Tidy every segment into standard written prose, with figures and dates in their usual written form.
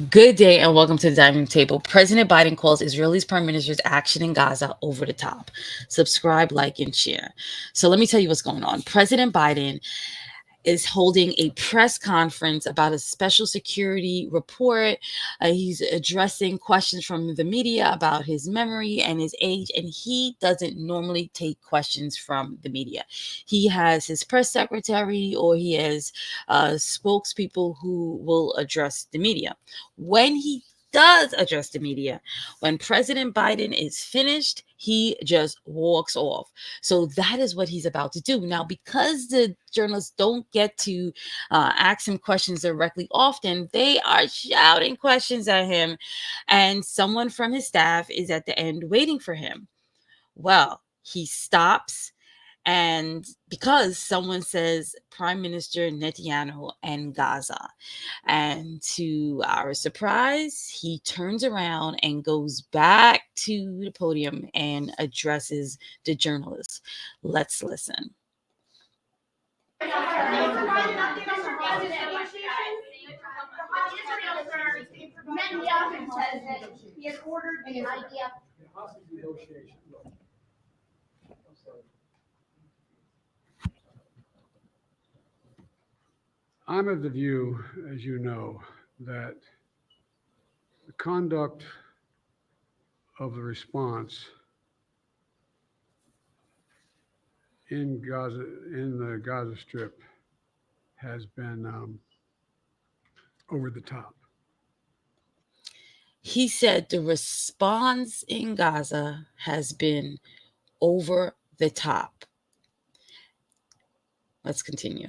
Good day and welcome to the dining table. President Biden calls Israel's prime minister's action in Gaza over the top. Subscribe, like, and share. So let me tell you what's going on. President Biden is holding a press conference about a special security report. He's addressing questions from the media about his memory and his age, and he doesn't normally take questions from the media. He has his press secretary or he has spokespeople who will address the media. When he does address the media, when President Biden is finished, he just walks off. So that is what he's about to do. Now, because the journalists don't get to ask him questions directly often, they are shouting questions at him, and someone from his staff is at the end waiting for him. Well, he stops, and because someone says Prime Minister Netanyahu and Gaza, and to our surprise, he turns around and goes back to the podium and addresses the journalists. Let's listen. I'm of the view, as you know, that the conduct of the response in Gaza, in the Gaza Strip, has been over the top. He said the response in Gaza has been over the top. Let's continue.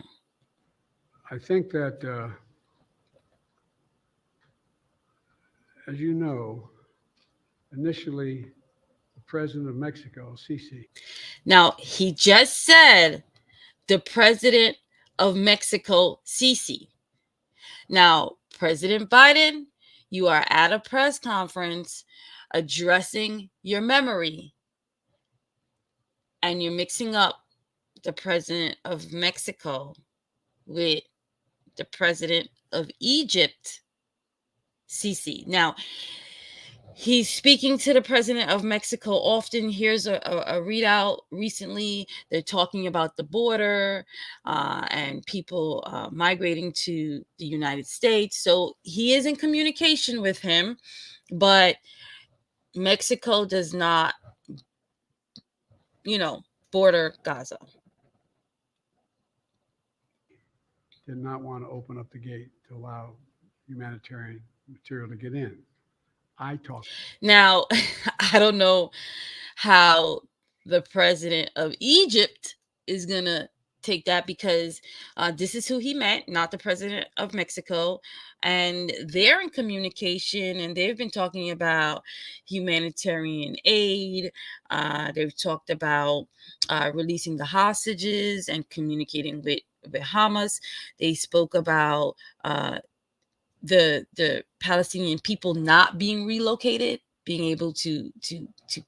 I think that, as you know, initially, the president of Mexico, Sisi. Now, he just said the president of Mexico, Sisi. Now, President Biden, you are at a press conference addressing your memory, and you're mixing up the president of Mexico with the president of Egypt, Sisi. Now, he's speaking to the president of Mexico often. Here's a readout recently. They're talking about the border and people migrating to the United States. So he is in communication with him, but Mexico does not, border Gaza. Did not want to open up the gate to allow humanitarian material to get in. I talked. Now, I don't know how the president of Egypt is going to take that, because this is who he met, not the president of Mexico. And they're in communication and they've been talking about humanitarian aid. They've talked about releasing the hostages and communicating with Hamas. They spoke about the Palestinian people not being relocated, being able to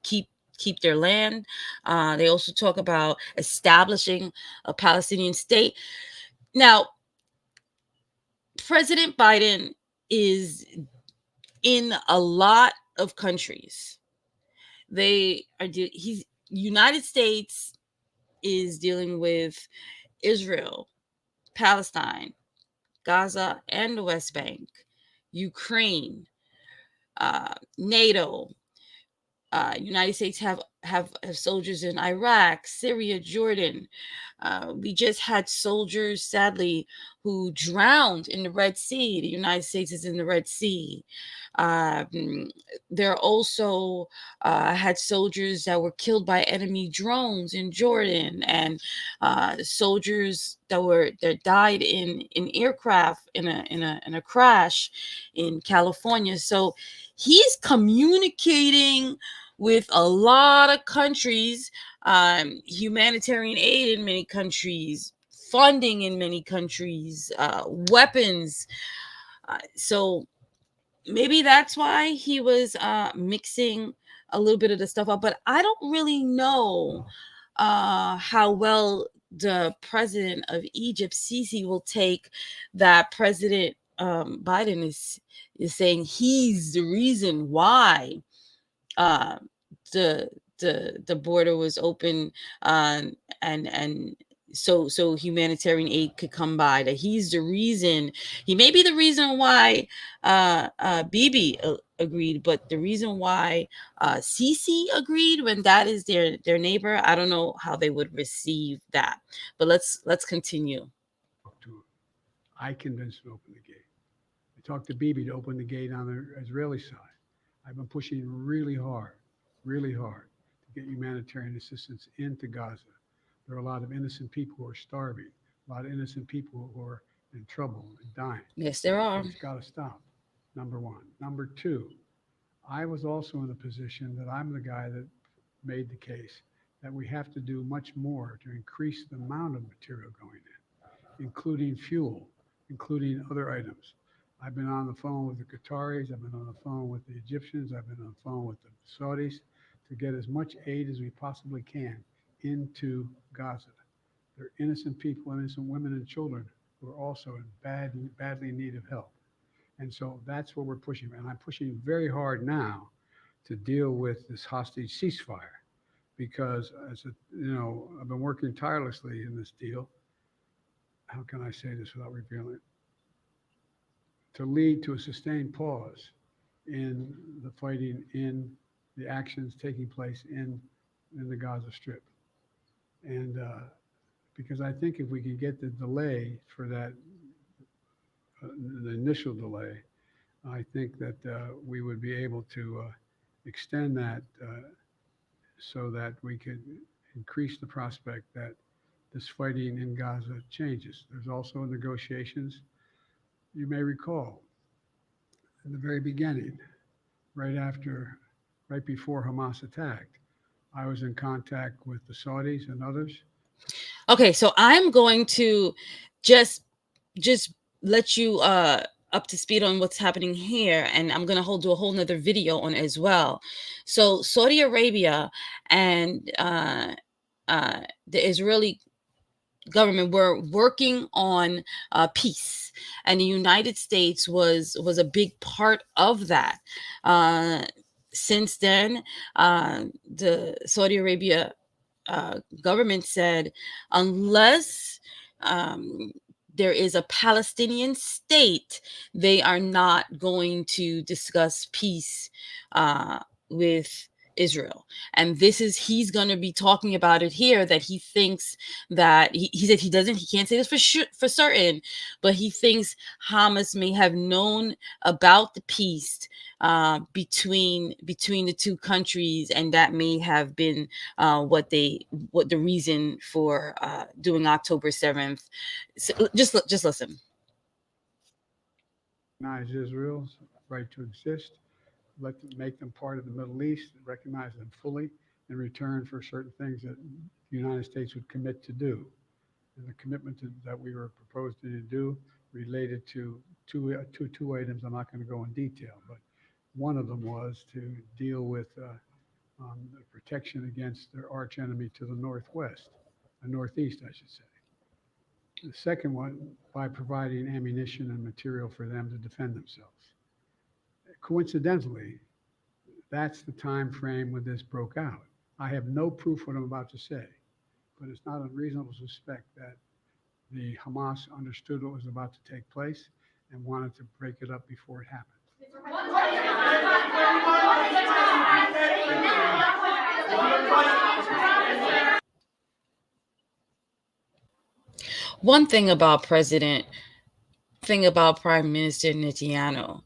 keep their land. They also talk about establishing a Palestinian state. Now, President Biden is in a lot of countries. He's United States is dealing with Israel, Palestine, Gaza, and the West Bank, Ukraine, NATO. United States have soldiers in Iraq, Syria, Jordan. We just had soldiers, sadly, who drowned in the Red Sea. The United States is in the Red Sea. There also had soldiers that were killed by enemy drones in Jordan, and soldiers that died in aircraft in a crash in California. So he's communicating with a lot of countries, humanitarian aid in many countries, funding in many countries, weapons. So maybe that's why he was mixing a little bit of the stuff up. But I don't really know how well the president of Egypt, Sisi, will take that President Biden is saying he's the reason why uh, the the border was open, uh, and so humanitarian aid could come by. That he's the reason. He may be the reason why Bibi agreed, but the reason why Sisi agreed, when that is their neighbor, I don't know how they would receive that. But let's continue. To him. I convinced him to open the gate. I talked to Bibi to open the gate on the Israeli side. I've been pushing really hard to get humanitarian assistance into Gaza. There are a lot of innocent people who are starving, a lot of innocent people who are in trouble and dying. Yes, there are. It's got to stop, number one. Number two, I was also in a position that I'm the guy that made the case that we have to do much more to increase the amount of material going in, including fuel, including other items. I've been on the phone with the Qataris, I've been on the phone with the Egyptians, I've been on the phone with the Saudis to get as much aid as we possibly can into Gaza. There are innocent people, innocent women and children who are also in badly in need of help. And so that's what we're pushing. And I'm pushing very hard now to deal with this hostage ceasefire because, I've been working tirelessly in this deal. How can I say this without revealing it? To lead to a sustained pause in the fighting, in the actions taking place in the Gaza Strip. And because I think if we could get the delay for that, the initial delay, I think that we would be able to extend that so that we could increase the prospect that this fighting in Gaza changes. There's also negotiations. You may recall in the very beginning, right after, right before Hamas attacked, I was in contact with the Saudis and others. Okay, so I'm going to just just let you up to speed on what's happening here, and I'm gonna do a whole nother video on it as well. So Saudi Arabia and the Israeli government were working on peace, and the United States was a big part of that. Uh, since then, the Saudi Arabia government said unless um, there is a Palestinian state, they are not going to discuss peace with Israel. And this is, he's going to be talking about it here, that he thinks that he said he can't say this for sure, for certain, but he thinks Hamas may have known about the peace between the two countries, and that may have been what the reason for doing October 7th. So just listen. Recognize Israel's right to exist, let them make them part of the Middle East, recognize them fully in return for certain things that the United States would commit to do. And the commitment that we were proposing to do related to two items. I'm not going to go in detail, but one of them was to deal with the protection against their arch enemy to the northwest, the northeast, I should say. The second one, by providing ammunition and material for them to defend themselves. Coincidentally, that's the time frame when this broke out. I have no proof what I'm about to say, but it's not unreasonable to suspect that the Hamas understood what was about to take place and wanted to break it up before it happened. One thing about Prime Minister Netanyahu,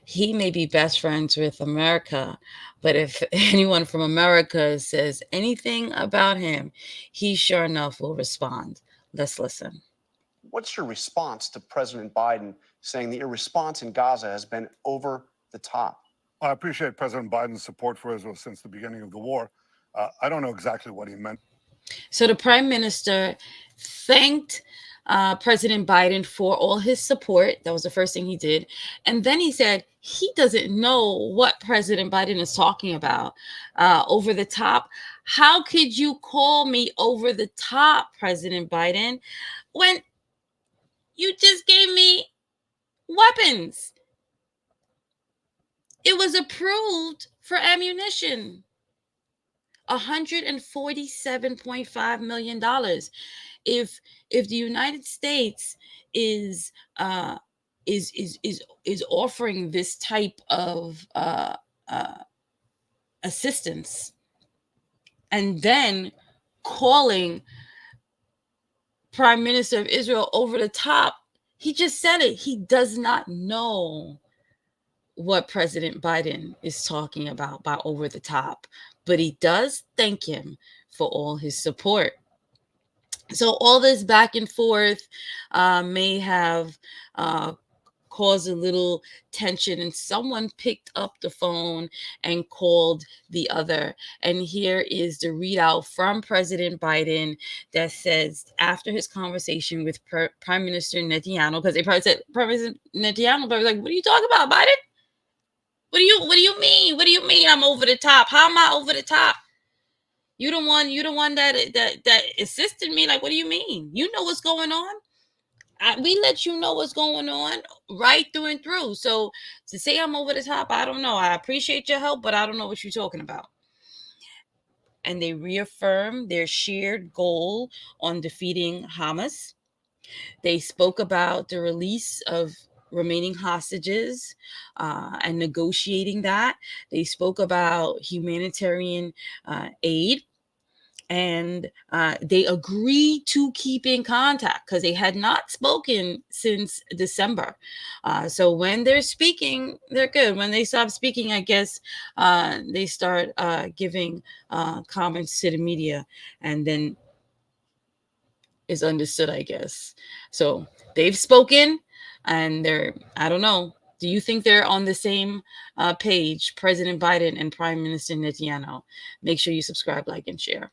he may be best friends with America, but if anyone from America says anything about him, he sure enough will respond. Let's listen. What's your response to President Biden saying that your response in Gaza has been over the top? I appreciate President Biden's support for Israel since the beginning of the war. I don't know exactly what he meant. So the Prime Minister thanked President Biden for all his support. That was the first thing he did. And then he said he doesn't know what President Biden is talking about. Over the top. How could you call me over the top, President Biden, when you just gave me weapons? It was approved for ammunition. $147.5 million. If the United States is is offering this type of assistance and then calling Prime Minister of Israel over the top, he just said it. He does not know what President Biden is talking about by over the top, but he does thank him for all his support. So all this back and forth may have caused a little tension, and someone picked up the phone and called the other. And here is the readout from President Biden that says, after his conversation with Prime Minister Netanyahu, because they probably said, Prime Minister Netanyahu probably was like, what are you talking about, Biden? What do you mean? What do you mean I'm over the top? How am I over the top? You the one that assisted me. Like, what do you mean? You know what's going on. We let you know what's going on right through and through. So to say I'm over the top, I don't know. I appreciate your help, but I don't know what you're talking about. And they reaffirmed their shared goal on defeating Hamas. They spoke about the release of remaining hostages and negotiating that. They spoke about humanitarian aid. And they agreed to keep in contact because they had not spoken since December. So when they're speaking, they're good. When they stop speaking, I guess they start giving comments to the media, and then it's understood, I guess. So they've spoken, and I don't know. Do you think they're on the same page, President Biden and Prime Minister Netanyahu? Make sure you subscribe, like, and share.